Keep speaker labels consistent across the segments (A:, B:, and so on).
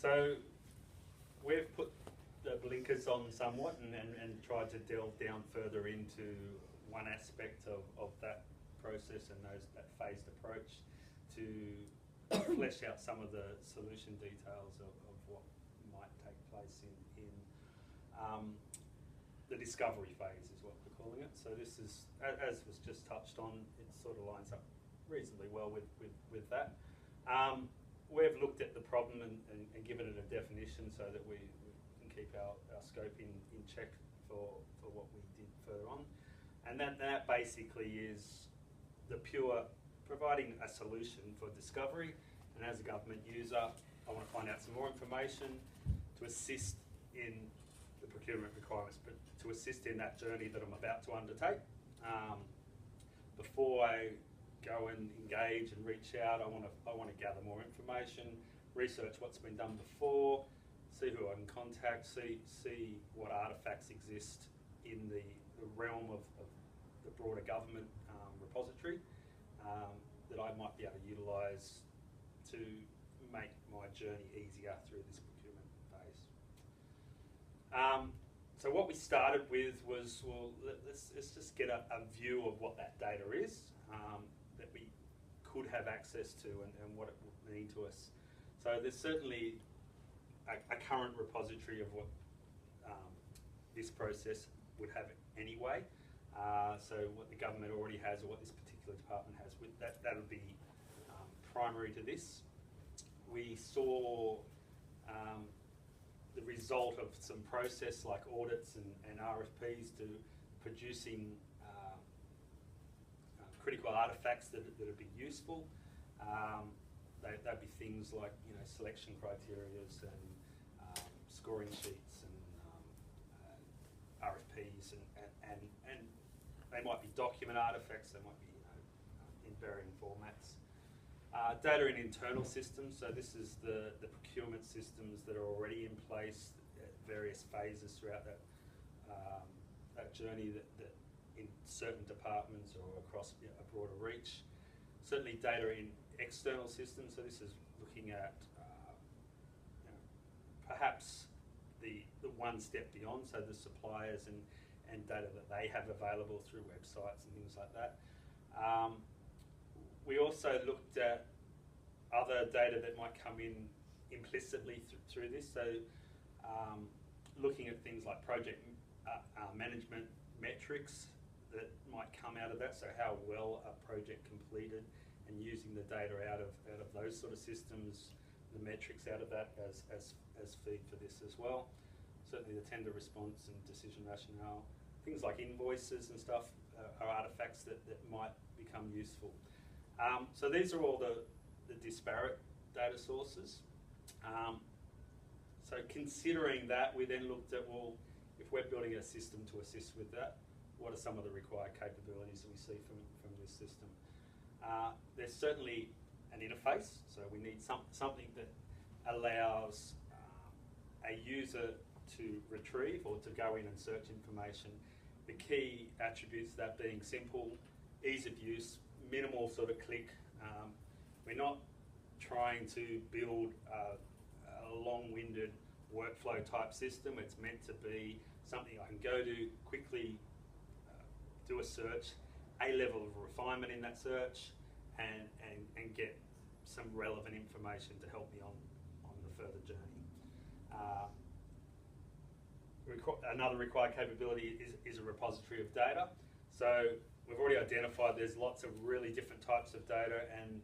A: So we've put the blinkers on somewhat and tried to delve down further into one aspect of that process and that phased approach to flesh out some of the solution details of what might take place in the discovery phase is what we're calling it. So this is, as was just touched on, it sort of lines up reasonably well with that. We've looked at the problem and given it a definition so that we can keep our scope in check for what we did further on. And that basically is the pure providing a solution for discovery. And as a government user, I want to find out some more information to assist in the procurement requirements, but to assist in that journey that I'm about to undertake. Before I go and engage and reach out, I want to gather more information, research what's been done before, see who I can contact, see what artefacts exist in the realm of the broader government repository that I might be able to utilise to make my journey easier through this procurement phase. So what we started with was, well, let's just get a view of what that data is that we could have access to and what it would mean to us. So there's certainly a current repository of what this process would have anyway. So what the government already has or what this particular department has, that would be primary to this. We saw the result of some process like audits and RFPs to producing critical artefacts that would be useful. They'd be things like selection criteria and scoring sheets and RFPs and they might be document artefacts. They might be in varying formats. Data in internal systems. So this is the procurement systems that are already in place at various phases throughout that journey that in certain departments or across a broader reach. Certainly data in external systems, so this is looking at perhaps the one step beyond, so the suppliers and data that they have available through websites and things like that. We also looked at other data that might come in implicitly through this, so looking at things like project management metrics that might come out of that, so how well a project completed, and using the data out of those sort of systems, the metrics out of that as feed for this as well. Certainly the tender response and decision rationale. Things like invoices and stuff are artefacts that might become useful. So these are all the disparate data sources. So considering that, we then looked at, well, if we're building a system to assist with that, what are some of the required capabilities that we see from this system? There's certainly an interface, so we need something that allows a user to retrieve or to go in and search information. The key attributes of that being simple, ease of use, minimal sort of click. We're not trying to build a long-winded workflow type system. It's meant to be something I can go to, quickly do a search, a level of refinement in that search, and get some relevant information to help me on the further journey. Another required capability is a repository of data. So we've already identified there's lots of really different types of data, and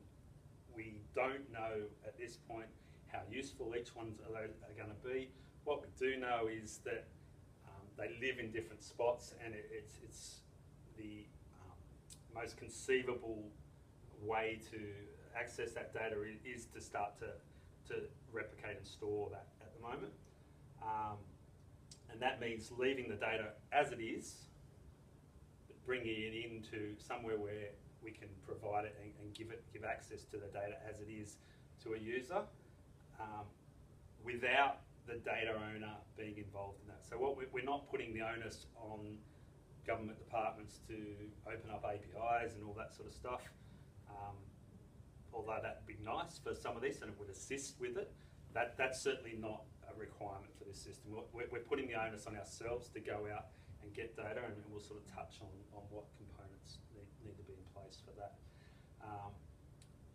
A: we don't know at this point how useful each one's are going to be. What we do know is that they live in different spots, and it's the most conceivable way to access that data is to start to replicate and store that at the moment. And that means leaving the data as it is, but bringing it into somewhere where we can provide it and give access to the data as it is to a user, without the data owner being involved in that. So we're not putting the onus on government departments to open up APIs and all that sort of stuff. Although that'd be nice for some of this and it would assist with it, That's certainly not a requirement for this system. We're putting the onus on ourselves to go out and get data, and we'll sort of touch on what components need to be in place for that.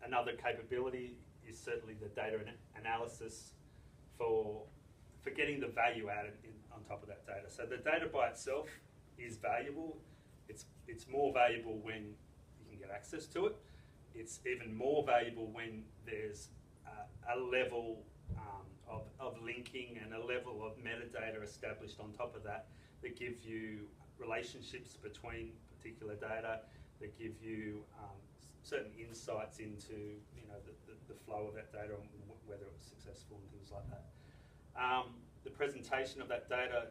A: Another capability is certainly the data analysis for getting the value added on top of that data. So the data by itself is valuable. It's more valuable when you can get access to it. It's even more valuable when there's a level of linking and a level of metadata established on top of that gives you relationships between particular data, that give you certain insights into the flow of that data and whether it was successful and things like that. The presentation of that data,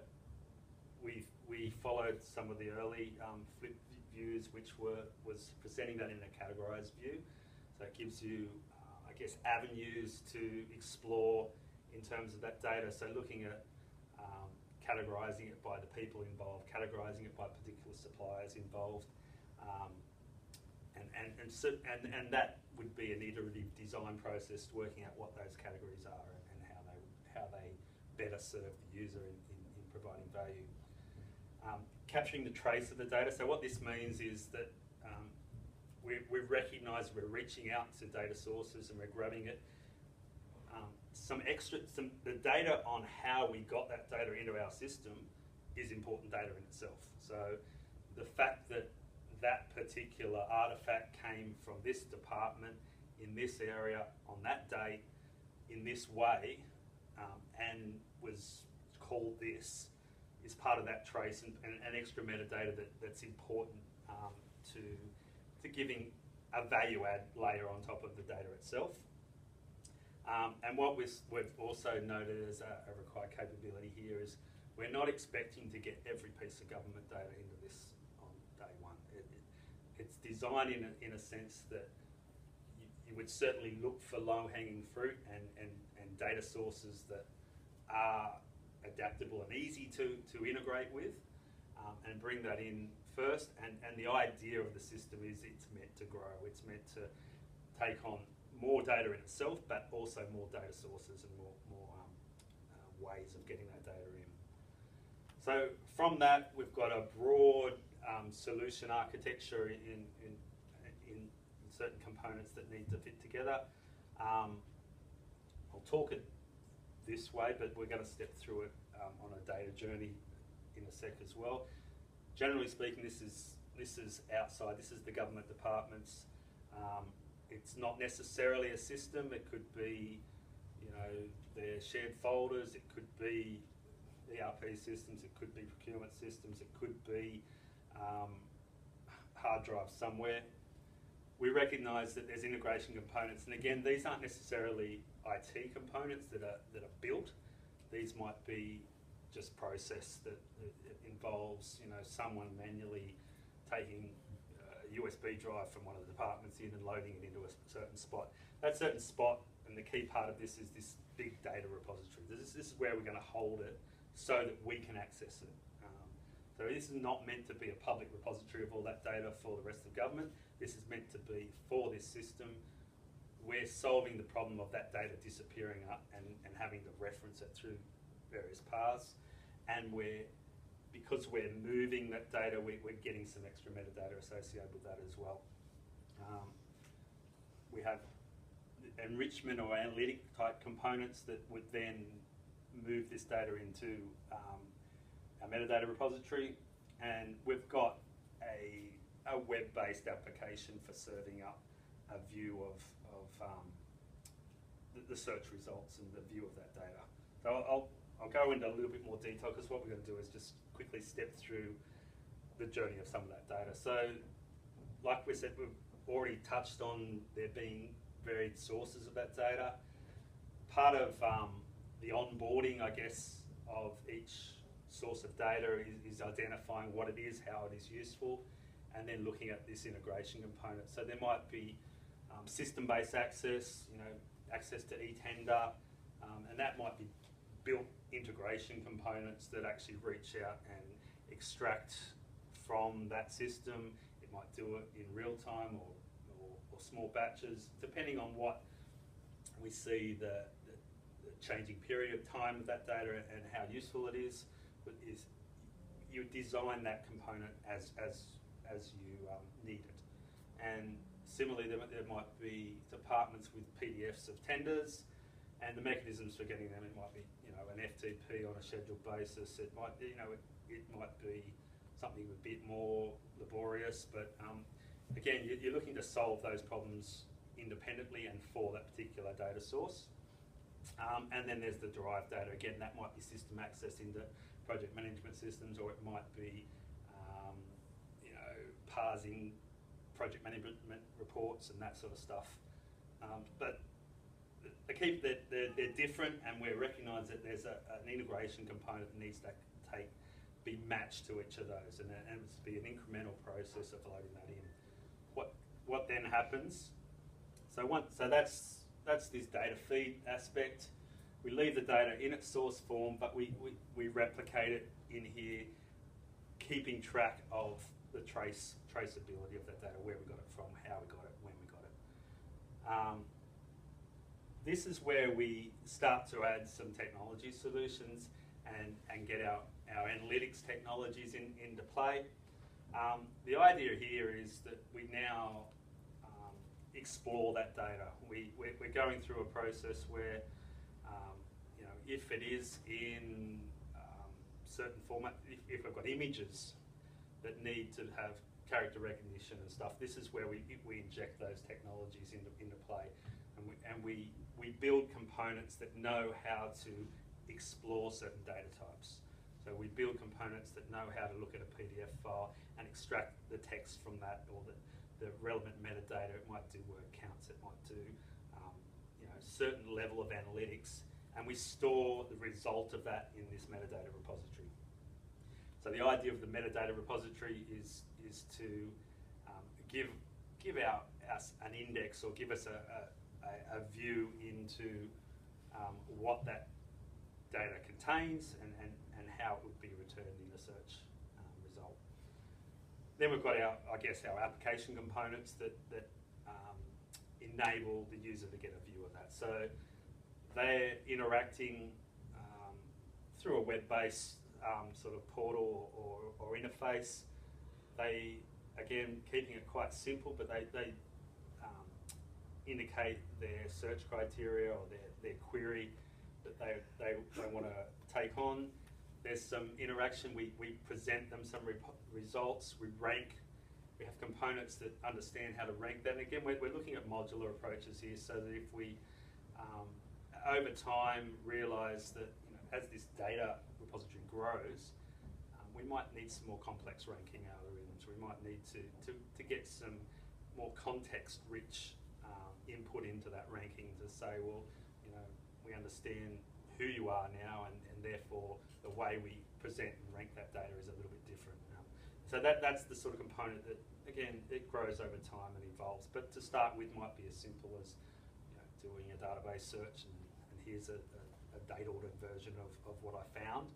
A: we followed some of the early flip views, which was presenting that in a categorised view. So it gives you, I guess, avenues to explore in terms of that data. So looking at categorising it by the people involved, categorising it by particular suppliers involved, and that would be an iterative design process, working out what those categories are and how they better serve the user in providing value. Capturing the trace of the data. So what this means is that we recognise we're reaching out to data sources and we're grabbing it. The data on how we got that data into our system is important data in itself. So the fact that that particular artefact came from this department in this area on that date in this way and was called this is part of that trace and extra metadata that's important to giving a value add layer on top of the data itself. And what we've also noted as a required capability here is we're not expecting to get every piece of government data into this on day one. It's designed in a sense that you would certainly look for low-hanging fruit and data sources that are adaptable and easy to integrate with and bring that in first. And the idea of the system is it's meant to grow. It's meant to take on more data in itself, but also more data sources and more ways of getting that data in. So from that, we've got a broad solution architecture in certain components that need to fit together. I'll talk it this way, but we're going to step through it on a data journey in a sec as well. Generally speaking, this is outside. This is the government departments. It's not necessarily a system. It could be, their shared folders. It could be ERP systems. It could be procurement systems. It could be hard drives somewhere. We recognise that there's integration components, and again, these aren't necessarily IT components that are built. These might be just process that involves, someone manually taking a USB drive from one of the departments in and loading it into a certain spot. That certain spot, and the key part of this is this big data repository. This is where we're going to hold it so that we can access it. So this is not meant to be a public repository of all that data for the rest of government. This is meant to be for this system. We're solving the problem of that data disappearing up and having to reference it through various paths. And because we're moving that data, we're getting some extra metadata associated with that as well. We have enrichment or analytic type components that would then move this data into our metadata repository, and we've got a web-based application for serving up a view of the search results and the view of that data. So I'll go into a little bit more detail because what we're going to do is just quickly step through the journey of some of that data. So, like we said, we've already touched on there being varied sources of that data. Part of the onboarding, I guess, of each source of data is identifying what it is, how it is useful, and then looking at this integration component. So there might be system-based access, access to eTender, and that might be built integration components that actually reach out and extract from that system. It might do it in real time or small batches, depending on what we see the changing period of time of that data and how useful it is you design that component as you need it. And similarly, there might be departments with PDFs of tenders, and the mechanisms for getting them, it might be, you know, an FTP on a scheduled basis. It might, you know, it might be something a bit more laborious, but again, you're looking to solve those problems independently and for that particular data source. And then there's the derived data. Again, that might be system access into project management systems, or it might be, you know, parsing project management reports and that sort of stuff. But the key, they're different, and we recognise that there's an integration component that needs to be matched to each of those, and it's be an incremental process of loading that in. What then happens? So that's this data feed aspect. We leave the data in its source form, but we replicate it in here, keeping track of the traceability of that data, where we got it from, how we got it, when we got it. This is where we start to add some technology solutions and get our analytics technologies into play. The idea here is that we now explore that data. We're going through a process where, you know, if it is in certain format, if we've got images that need to have character recognition and stuff, this is where we inject those technologies into play, and we build components that know how to explore certain data types. So we build components that know how to look at a PDF file and extract the text from that, or the relevant metadata. It might do word counts, it might do you know, certain level of analytics, and we store the result of that in this metadata repository. So the idea of the metadata repository is to give us an index, or give us a view into what that data contains and how it would be returned in a search result. Then we've got our application components that enable the user to get a view of that. So they're interacting through a web-based sort of portal or interface. They, again, keeping it quite simple, but they indicate their search criteria or their query that they want to take on. There's some interaction. We present them some results. We rank. We have components that understand how to rank that. And again, we're looking at modular approaches here, so that if we over time realise that, you know, as this data repository grows, we might need some more complex ranking algorithms. We might need to get some more context-rich input into that ranking to say, well, you know, we understand who you are now, and therefore the way we present and rank that data is a little bit different. So that's the sort of component that, again, it grows over time and evolves. But to start with, might be as simple as, you know, doing a database search and here's a date ordered version of what I found.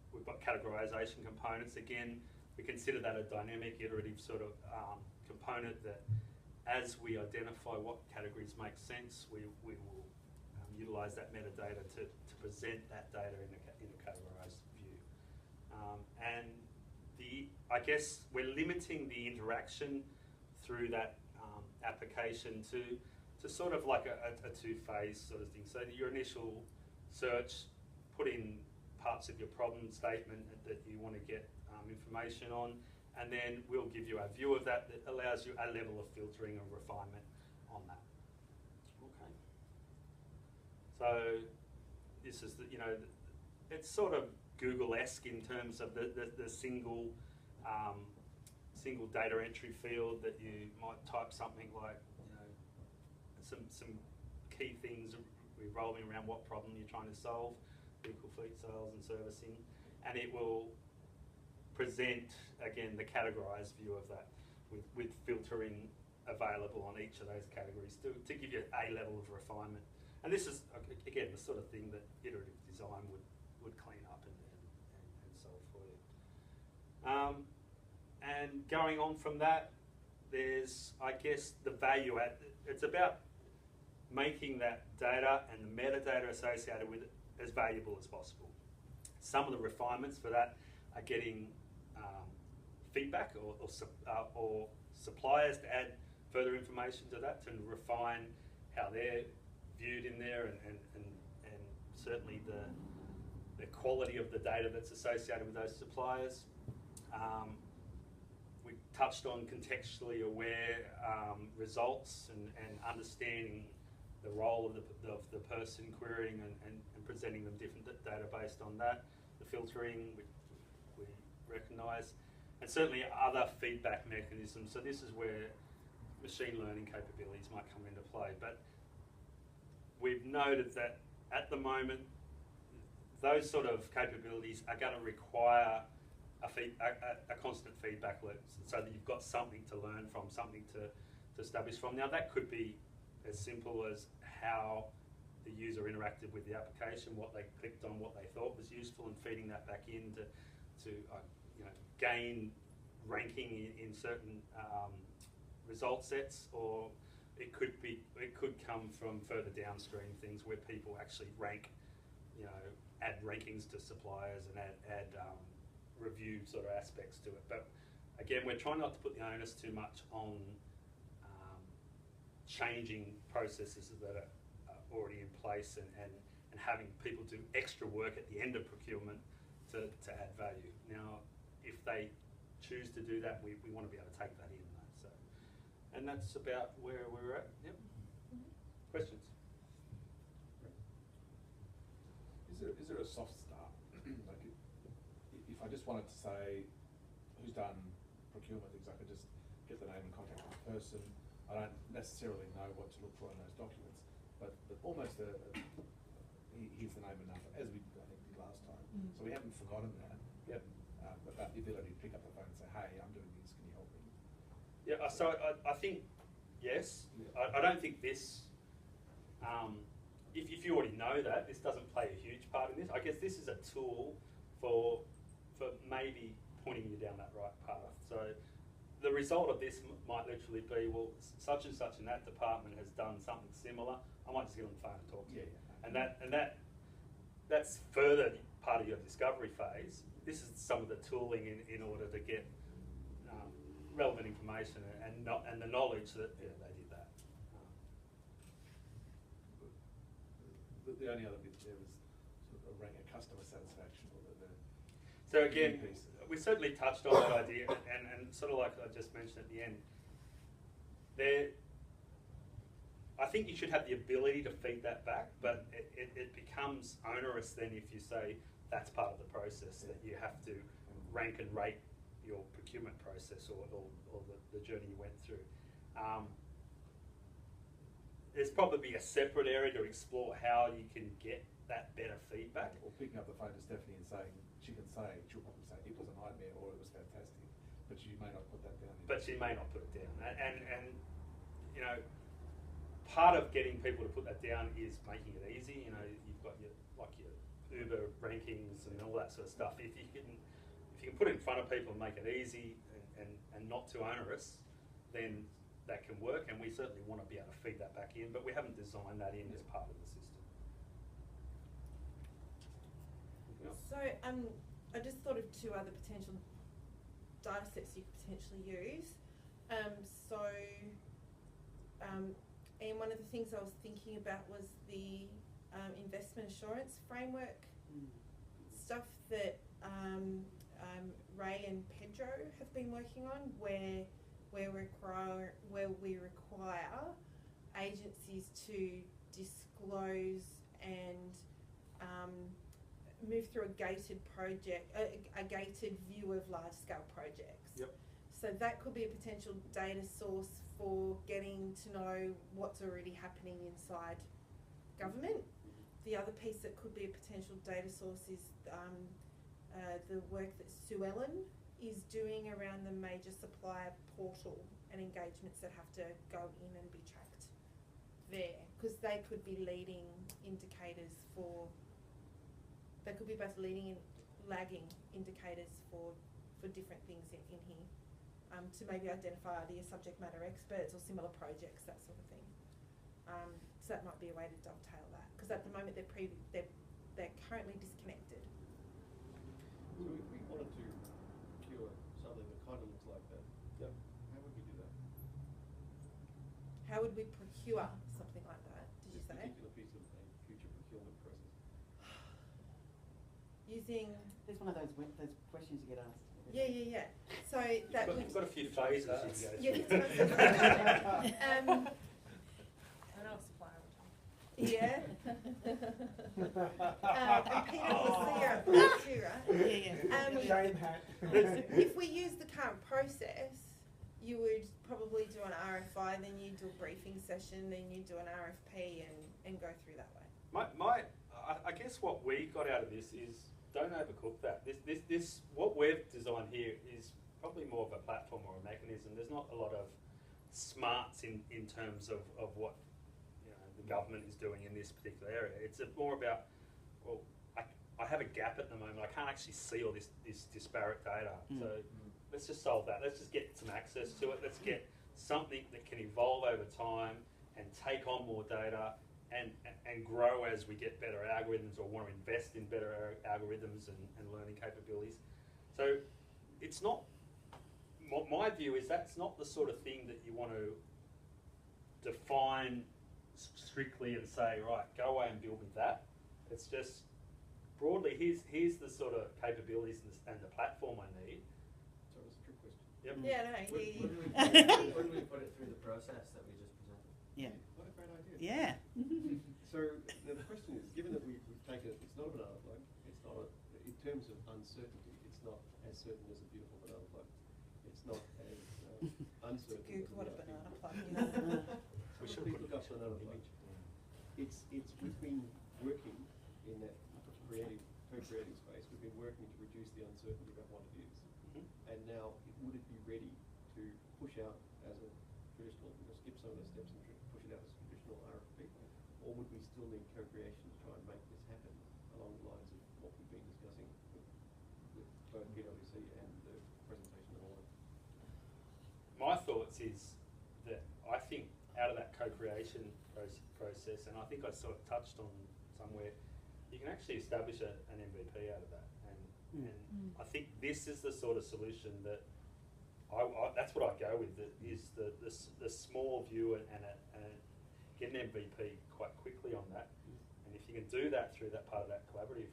A: We've got categorization components. Again, we consider that a dynamic, iterative sort of component that, as we identify what categories make sense, we will utilise that metadata to present that data in a categorised view. And I guess we're limiting the interaction through that application to sort of like a two-phase sort of thing. So your initial search, put in parts of your problem statement that you want to get information on, and then we'll give you a view of that allows you a level of filtering and refinement on that. Okay. So this is you know, it's sort of Google-esque in terms of the single data entry field that you might type something like, you know, some key things revolving around what problem you're trying to solve, vehicle fleet sales and servicing, and it will present, again, the categorised view of that with filtering available on each of those categories to give you a level of refinement. And this is, again, the sort of thing that iterative design would clean up and solve for you. And going on from that, there's, I guess, the value add. It's about making that data and the metadata associated with it as valuable as possible. Some of the refinements for that are getting feedback or suppliers to add further information to that to refine how they're viewed in there, and certainly the quality of the data that's associated with those suppliers. We touched on contextually aware results and understanding the role of the person querying and presenting them different data based on that. The filtering we recognise, and certainly other feedback mechanisms. So this is where machine learning capabilities might come into play. But we've noted that at the moment, those sort of capabilities are going to require a constant feedback loop, so that you've got something to learn from, something to establish from. Now that could be as simple as how the user interacted with the application, what they clicked on, what they thought was useful, and feeding that back in to gain ranking in certain result sets, or it could come from further downstream things where people actually rank, add rankings to suppliers and add review sort of aspects to it. But again, we're trying not to put the onus too much on changing processes that are already in place and having people do extra work at the end of procurement to add value. Now, if they choose to do that, we want to be able to take that in. So, and that's about where we're at. Yep. Mm-hmm. Questions?
B: Is there a soft start? Like, if I just wanted to say who's done procurement, things, I could just get the name and contact of the person. I don't necessarily know what to look for in those documents, but almost here's the name and number, as we I think did last time. Mm-hmm. So we haven't forgotten that.
A: Yep.
B: About the ability to pick up the phone and say, hey, I'm doing this, can you help me?
A: Yeah, so I think, yes. Yeah. I don't think this, if you already know that, this doesn't play a huge part in this. I guess this is a tool for maybe pointing you down that right path. So the result of this might literally be, well, such and such in that department has done something similar. I might just get on the phone and talk to you. Yeah. That's further part of your discovery phase. This is some of the tooling in order to get relevant information and the knowledge that they did that.
B: The only other bit there was sort of a customer satisfaction, or
A: so again, we certainly touched on that idea, and sort of like I just mentioned at the end, I think you should have the ability to feed that back, but it becomes onerous then if you say that's part of the process, that you have to rank and rate your procurement process or the journey you went through. There's probably a separate area to explore how you can get that better feedback.
B: Or picking up the phone to Stephanie and saying, she'll probably say it was a nightmare or it was fantastic, but she may not put that down.
A: But she may not put it down, and part of getting people to put that down is making it easy. You've got your Uber rankings and all that sort of stuff. If you can put it in front of people and make it easy and not too onerous, then that can work, and we certainly want to be able to feed that back in, but we haven't designed that in as part of the system.
C: So I just thought of two other potential data sets you could potentially use. And one of the things I was thinking about was the investment assurance framework stuff that Ray and Pedro have been working on, where we require agencies to disclose and move through a gated view of large-scale projects.
A: Yep.
C: So that could be a potential data source for getting to know what's already happening inside government. The other piece that could be a potential data source is the work that Sue Ellen is doing around the major supplier portal and engagements that have to go in and be tracked there, because they could be leading indicators for, they could be both leading and lagging indicators for different things in here, to maybe identify either your subject matter experts or similar projects, that sort of thing. that might be a way to dovetail that, because at the moment they're currently disconnected.
D: So if we wanted to procure something that kind of looks like that,
A: Yep.
D: how would we do that?
C: How would we procure something like that? Did you
D: This
C: say?
D: particular piece of a future procurement process.
C: Using.
E: It's one of those questions you get asked.
C: Yeah. So that would.
A: You've got a few phases you
C: Yeah,
A: can
C: it's
A: go through.
C: I know a supplier. Yeah. And Peter was there at that too, right?
E: Yeah.
F: Shame hat.
C: If we use the current process, you would probably do an RFI, then you do a briefing session, then you do an RFP and go through that way.
A: I guess what we got out of this is don't overcook that. This what we've designed here is probably more of a platform or a mechanism. There's not a lot of smarts in terms of what the government is doing in this particular area. It's more about, well, I have a gap at the moment. I can't actually see all this disparate data. So let's just solve that. Let's just get some access to it. Let's get something that can evolve over time and take on more data and grow as we get better algorithms or want to invest in better algorithms and learning capabilities. So it's not, my view is that's not the sort of thing that you want to define strictly and say, right, go away and build me that. It's just broadly, here's the sort of capabilities and the platform I need.
D: So it's a trick question.
A: Yep.
C: Yeah, no,
G: Wouldn't we put it through the process that we just presented?
E: Yeah.
D: What a great idea.
E: Yeah.
D: So now the question is, given that we've taken it, it's not a banana float, it's not in terms of uncertainty, it's not as certain as a beautiful banana float. It's not as uncertain.
C: Google what a
D: as
C: banana
D: float.
C: plug is.
A: We should
D: Please
A: put
D: look up banana float. We've been working in that co-creating space. We've been working to reduce the uncertainty about what it is, and now would it be ready to push out as a traditional, skip some of the steps and push it out as a traditional RFP, or would we still need co-creation to try and make this happen along the lines of what we've been discussing with both PwC and the presentation and all that?
A: My thoughts is that I think out of that co-creation process, and I think I sort of touched on somewhere, you can actually establish an MVP out of that. And I think this is the sort of solution that that's what I go with, is the small view and get an MVP quite quickly on that. And if you can do that through that part of that collaborative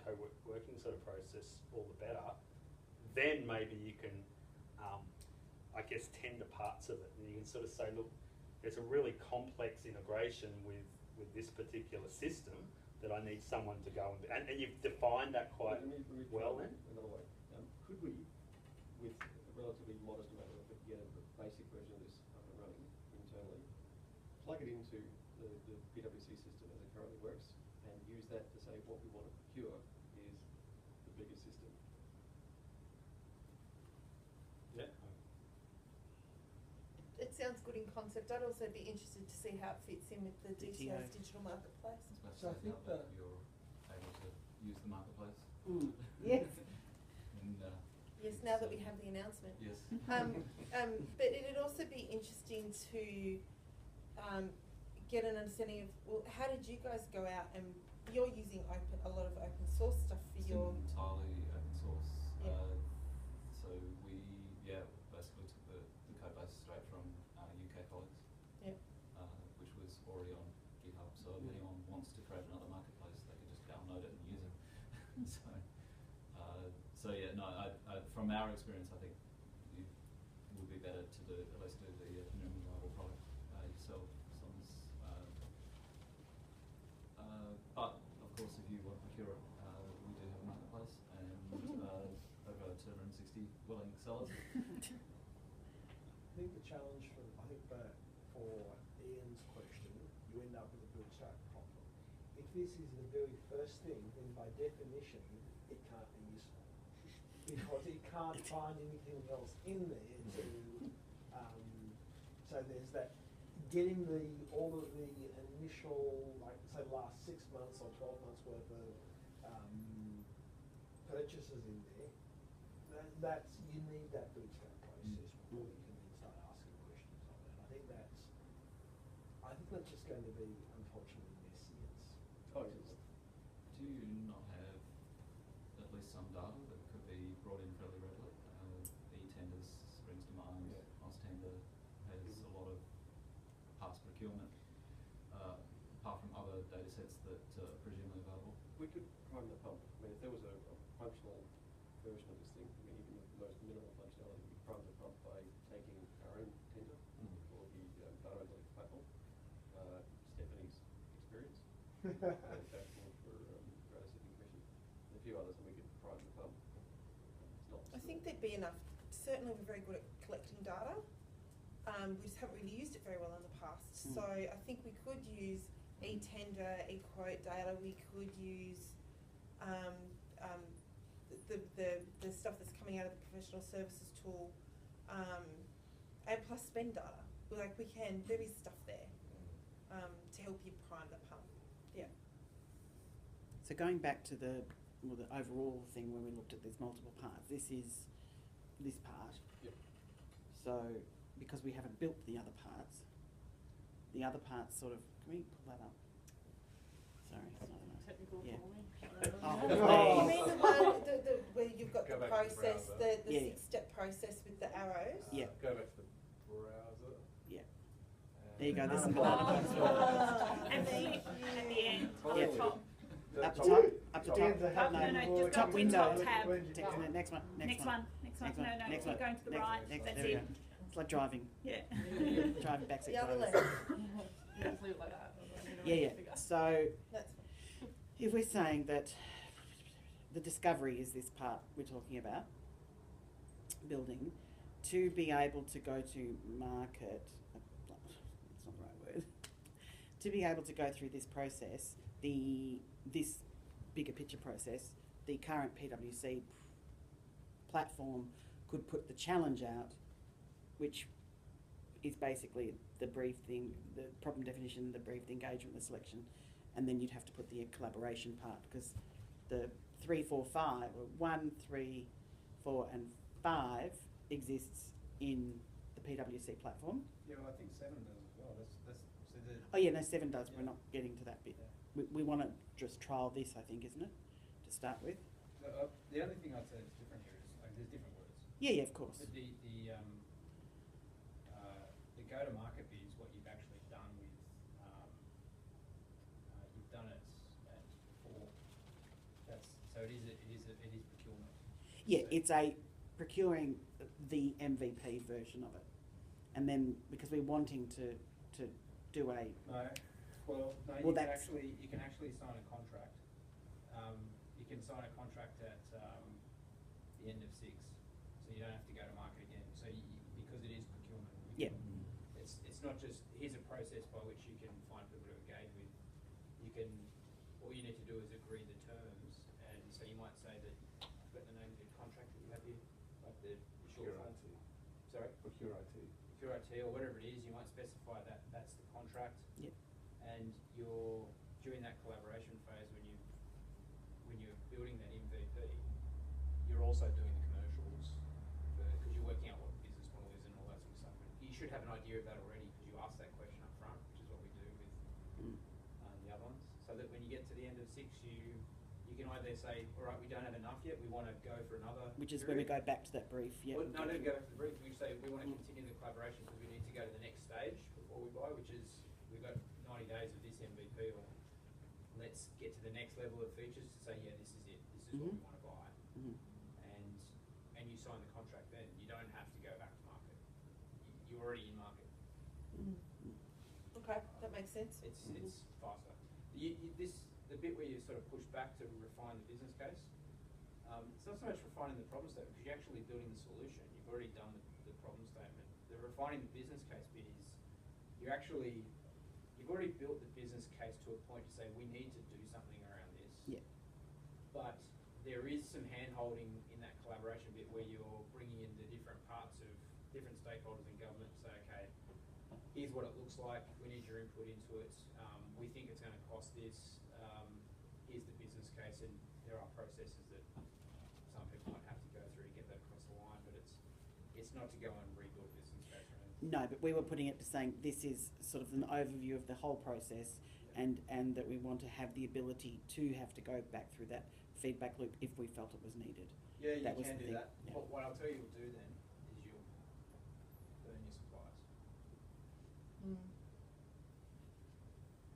A: co-working sort of process, all the better. Then maybe you can, I guess, tender parts of it, and you can sort of say, look, there's a really complex integration with this particular system that I need someone to go and you've defined that quite
D: Let me
A: well
D: try
A: then.
D: another way. Could we, with a relatively modest amount of effort, get a basic version of this up and running internally, plug it into the PwC system as it currently works, and use that to say what we want to procure is the bigger system?
A: Yeah.
C: It sounds good in concept. I'd also be interested to see how it fits in with the
E: DTO.
C: DTO's digital marketplace.
F: So I think that
G: you're able to use the marketplace.
E: Yes.
G: And,
C: Yes, now that we have the announcement.
G: yes.
C: But it'd also be interesting to get an understanding of, well, how did you guys go out and you're using a lot of open source stuff for
G: It's
C: your.
G: entirely open source.
C: Yeah.
G: So we, basically took the code base straight from UK colleagues.
C: Yep.
G: Which was already on GitHub. So if anyone wants to create another marketplace, they can just download it and use it. From our experience, I think it would be better to at least do the minimum viable product yourself. But of course, if you want to procure it, we do have a marketplace and over 260 willing sellers.
F: I think the challenge for Ian's question, you end up with a bootstrap problem. If this is the very first thing, then by definition, it can't be useful. Because it can't find anything else in there to, so there's that, getting all of the initial, like say last 6 months or 12 months worth of purchases in there, you need that bootstrap process before you can then start asking questions of it. I think that's just going to be
G: that are presumably available?
D: We could prime the pump. I mean, if there was a functional version of this thing, I mean, even the most minimal functionality, we could prime the pump by taking our own tender for the data analytics platform, Stephanie's experience, and dashboard for Australian City Commission, and a few others, and we could prime the pump. It's not
C: I think there'd be enough. Certainly, we're very good at collecting data. We just haven't really used it very well in the past. So I think we could use e-tender, e-quote data. We could use the stuff that's coming out of the professional services tool, and plus spend data. Like there is stuff there to help you prime the pump. Yeah.
E: So going back to the overall thing where we looked at there's multiple parts, this is this part.
D: Yep.
E: So because we haven't built the other parts sort of, can we pull that up? Sorry, it's not enough.
H: Technical
E: Yeah.
H: for me.
C: You mean the one where you've got
B: Go
C: the
B: back to the
C: process,
B: browser.
C: the
E: Yeah.
C: 6-step process with the arrows?
E: Yeah.
B: Go back to the browser.
E: Yeah. There you go, there's some
H: Oh.
E: banana points for it.
H: And flip at the end, on
E: Yeah.
H: the top.
E: Up the top, up the
F: Ends
E: top.
F: the head
H: No,
F: name
H: no,
F: for
H: just
F: it.
H: go
E: Top
H: to the
E: window.
H: top tab.
E: Next one.
H: Next one.
E: Next
H: No,
E: one.
H: no,
E: Next
H: keep
E: one.
H: going to the
E: Next
H: right.
E: one. Next,
H: That's
E: there we
H: it.
E: go. It's like driving.
H: Yeah.
E: Driving backseat
C: The other
E: drivers.
C: left.
H: Let's leave it like that.
E: Yeah. So
C: That's fine.
E: if we're saying that the discovery is this part we're talking about, building, to be able to go to market, that's not the right word, to be able to go through this process, this bigger picture process, the current PwC platform could put the challenge out, which is basically the briefing, the problem definition, the brief, the engagement, the selection, and then you'd have to put the collaboration part, because the 3, 4, 5, or 1, 3, 4 and 5 exists in the PwC platform.
I: Yeah, well, I think 7 does as well. That's so the.
E: Oh yeah, no, 7 does, we're
I: Yeah.
E: not getting to that bit.
I: Yeah.
E: We want to just trial this, I think, isn't it, to start with?
I: The only thing I'd say that's different here is like there's different words.
E: Yeah, of course.
I: But the go-to-market bit is what you've actually done with. You've done it for. That's so it is procurement.
E: Yeah,
I: So-
E: it's a procuring the MVP version of it, and then because we're wanting to do a
I: No, well, no,
E: Well,
I: you can actually sign a contract. You can sign a contract at the end of 6, so you don't have to go to market again. So because it is procurement,
E: Yeah.
I: it's not just here's a process by which you can find people to engage with. You can all you need to do is agree the terms, and so you might say that I've got the name of the contract that you have here, like the short
B: Procure
I: form.
B: IT.
I: Sorry.
B: Procure IT.
I: Procure IT or whatever it is, you might specify that that's the contract.
E: Yeah.
I: And you're during that collaboration phase when you're building that MVP, you're also doing the commercials because you're working out what the business model is and all that sort of stuff. And you should have an idea of that already because you ask that question up front, which is what we do with the other ones. So that when you get to the end of 6, you can either say, all right, we don't have enough yet, we want to go for another.
E: which is when we
I: period.
E: go back to that brief. Yeah.
I: Well, no, don't go back to the brief. We say we want to continue the collaboration because we need to go to the next stage before we buy, which is we've got 90 days of this MVP, or let's get to the next level of features to say, yeah, this is it. This is what we want to buy, and you sign the contract. Then you don't have to go back to market. You're already in market.
C: Okay, that makes sense.
I: It's faster. The bit where you sort of push back to refine the business case. It's not so much refining the problem statement because you're actually building the solution. You've already done the problem statement. The refining the business case bit is you've already built the business case to a point to say we need to do something around this.
E: Yeah.
I: But there is some hand-holding in that collaboration bit where you're bringing in the different parts of different stakeholders in government to say, okay, here's what it looks like. We need your input into it. We think it's going to cost this. Here's the business case, and there are processes that some people might have to go through to get that across the line. But it's not to go and rebuild business case. Or anything.
E: No, but we were putting it to saying this is sort of an overview of the whole process, and that we want to have the ability to have to go back through that feedback loop if we felt it was needed.
I: Yeah, you
E: That was
I: can
E: the
I: do
E: thing,
I: that.
E: yeah.
I: What I'll tell you you'll do then is you'll burn your suppliers.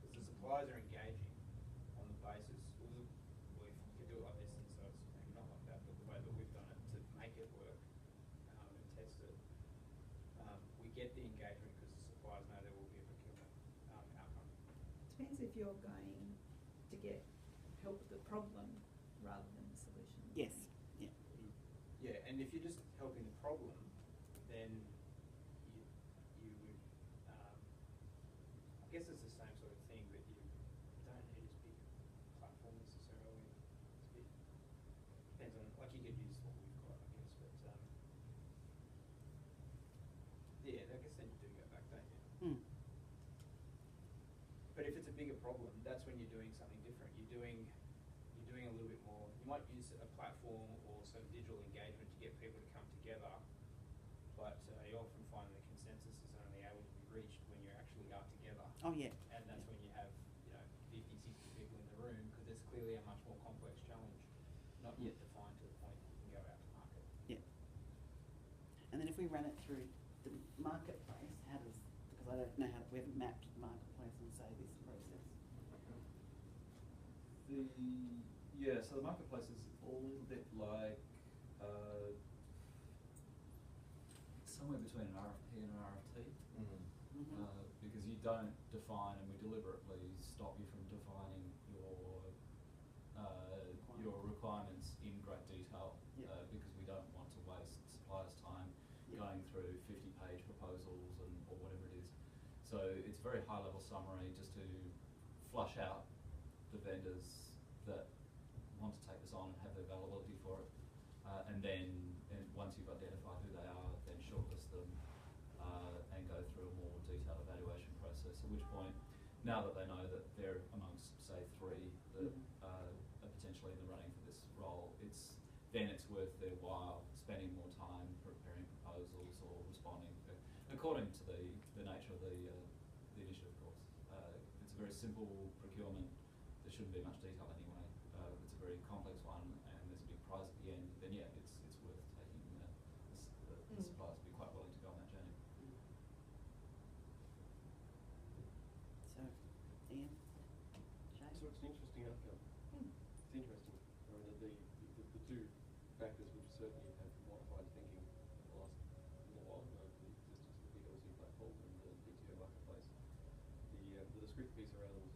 I: Because the suppliers are engaging. basis, well, if you could do it like this, and so it's maybe not like that, but the way that we've done it to make it work and test it, we get the engagement because the suppliers know there will be a procurement outcome.
J: Depends if you're going to get help with the problem rather than the solution.
E: Yes, yeah.
I: Yeah, and if you're just helping the problem, then you would, I guess it's the same sort of thing, but you don't need as big a platform necessarily. It's a bit, depends on, like you could use what we've got, I guess, but yeah, I guess then you do go back, don't you?
E: Mm.
I: But if it's a bigger problem, that's when you're doing something different. You're doing a little bit more. You might use a platform or some digital engagement to get people to come together, but you often find the consensus is only able to be reached when you actually are together.
E: Oh, yeah.
I: And that's when you have 50, 60 people in the room, because it's clearly a much more complex challenge, not yet defined to the point that you can go out to market.
E: Yeah. And then if we run it through the marketplace, how does, because I don't know how, we haven't mapped the marketplace and say this process.
G: So the marketplace is a little bit like somewhere between an RFP and an RFT.
B: Mm-hmm.
G: Because you don't define, and we deliberately stop you from defining your requirements in great detail,
E: Yeah.
G: because we don't want to waste suppliers' time
E: Yeah.
G: going through 50-page proposals or whatever it is. So it's a very high-level summary just to flush out the vendors that want to take this on and have the availability for it, and then once you've identified who they are, then shortlist them and go through a more detailed evaluation process. At which point, now that they know that they're amongst, say, 3 that are potentially in the running for this role, it's worth their while spending more time preparing proposals or responding according to the nature of the initiative, of course. It's a very simple procurement. There shouldn't be much detail anyway. It's a very complex one, and there's a big prize at the end. Then yeah, it's worth taking the suppliers to be quite willing to go on that journey.
E: So, Ian, Jay?
D: So it's an interesting outcome. It's interesting. I mean, the two factors which certainly have modified thinking in the last little while, the existence of the PLC platform and the PTO marketplace. The discrete piece around